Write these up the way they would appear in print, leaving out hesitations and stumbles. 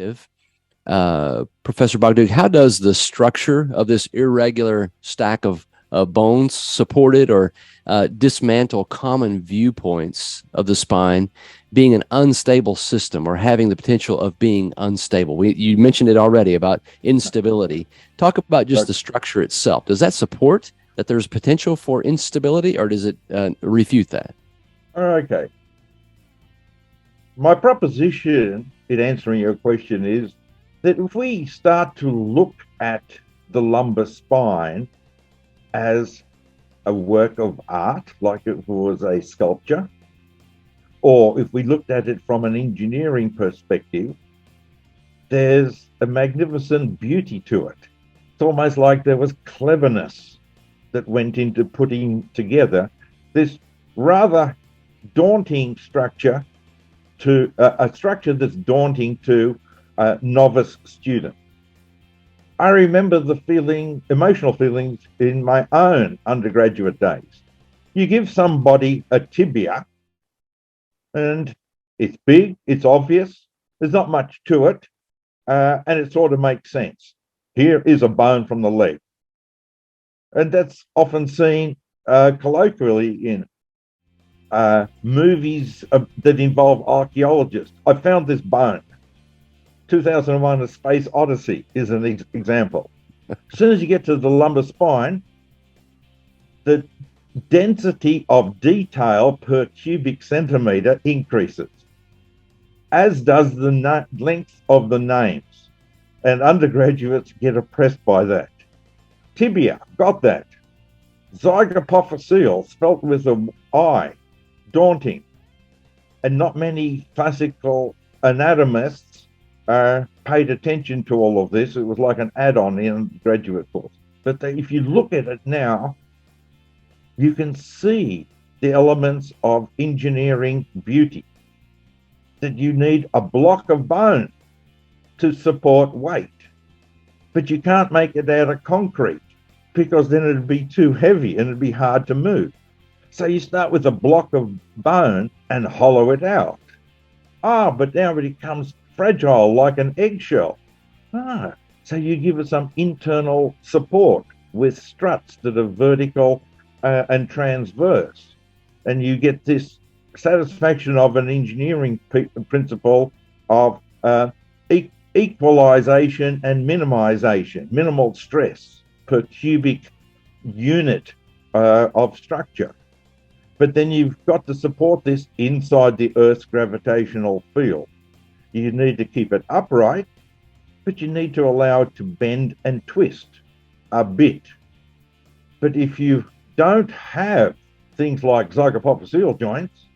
perspective, Professor Bogdan, how does the structure of this irregular stack of bones support it or dismantle common viewpoints of the spine being an unstable system or having the potential of being unstable? You mentioned it already about instability. Talk about just the structure itself. Does that support that there's potential for instability, or does it refute that? Okay. My proposition in answering your question is that if we start to look at the lumbar spine as a work of art, like it was a sculpture, or if we looked at it from an engineering perspective, there's a magnificent beauty to it. It's almost like there was cleverness that went into putting together this rather daunting structure to a structure that's daunting to a novice student. I remember the emotional feelings in my own undergraduate days. You give somebody a tibia and it's big, it's obvious, there's not much to it, and it sort of makes sense. Here is a bone from the leg. And that's often seen colloquially in movies that involve archaeologists. I found this bone. 2001: A Space Odyssey is an example. As soon as you get to the lumbar spine, the density of detail per cubic centimeter increases, as does the length of the names. And undergraduates get oppressed by that. Tibia, got that. Zygapophyseal, spelt with an I, daunting. And not many classical anatomists paid attention to all of this. It was like an add-on in the graduate course. But if you look at it now, you can see the elements of engineering beauty. That you need a block of bone to support weight. But you can't make it out of concrete because then it'd be too heavy and it'd be hard to move. So you start with a block of bone and hollow it out. But now it becomes fragile like an eggshell. So you give it some internal support with struts that are vertical and transverse. And you get this satisfaction of an engineering principle of equalization and minimization, minimal stress per cubic unit of structure. But then you've got to support this inside the Earth's gravitational field. You need to keep it upright, but you need to allow it to bend and twist a bit. But if you don't have things like zygapophyseal joints,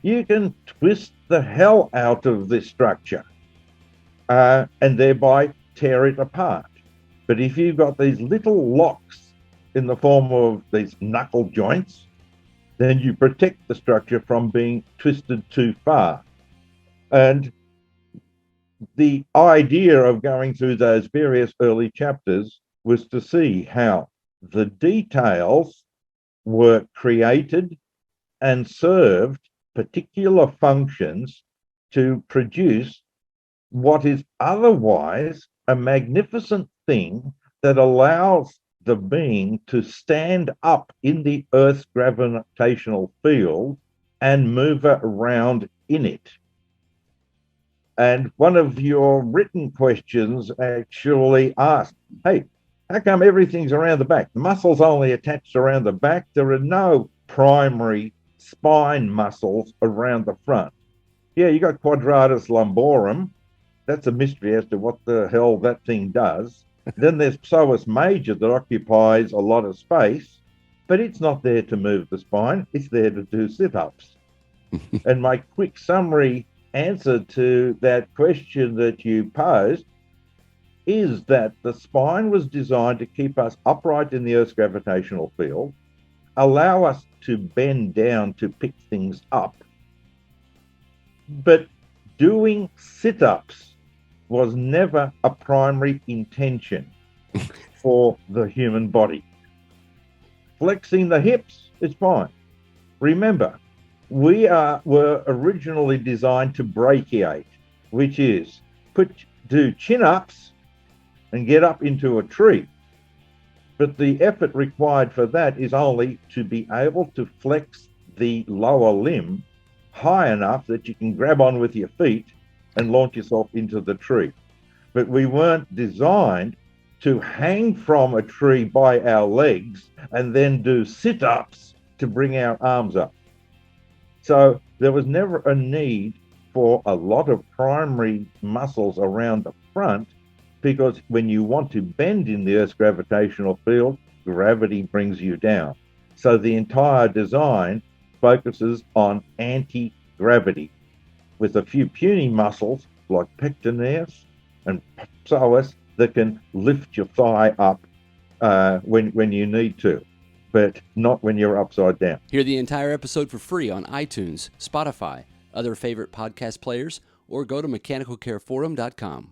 you can twist the hell out of this structure and thereby tear it apart. But if you've got these little locks in the form of these knuckle joints, then you protect the structure from being twisted too far. And the idea of going through those various early chapters was to see how the details were created and served particular functions to produce what is otherwise a magnificent thing that allows the being to stand up in the Earth's gravitational field and move around in it. And one of your written questions actually asked, hey, how come everything's around the back? The muscles only attached around the back. There are no primary spine muscles around the front. Yeah, you got quadratus lumborum. That's a mystery as to what the hell that thing does. Then there's psoas major that occupies a lot of space, but it's not there to move the spine. It's there to do sit-ups. And my quick summary answer to that question that you posed is that the spine was designed to keep us upright in the Earth's gravitational field, allow us to bend down to pick things up. But doing sit-ups was never a primary intention for the human body. Flexing the hips is fine. Remember, we were originally designed to brachiate, which is put do chin-ups and get up into a tree. But the effort required for that is only to be able to flex the lower limb high enough that you can grab on with your feet and launch yourself into the tree. But we weren't designed to hang from a tree by our legs and then do sit-ups to bring our arms up. So there was never a need for a lot of primary muscles around the front, because when you want to bend in the Earth's gravitational field, gravity brings you down. So the entire design focuses on anti-gravity, with a few puny muscles like pectineus and psoas that can lift your thigh up when you need to, but not when you're upside down. Hear the entire episode for free on iTunes, Spotify, other favorite podcast players, or go to mechanicalcareforum.com.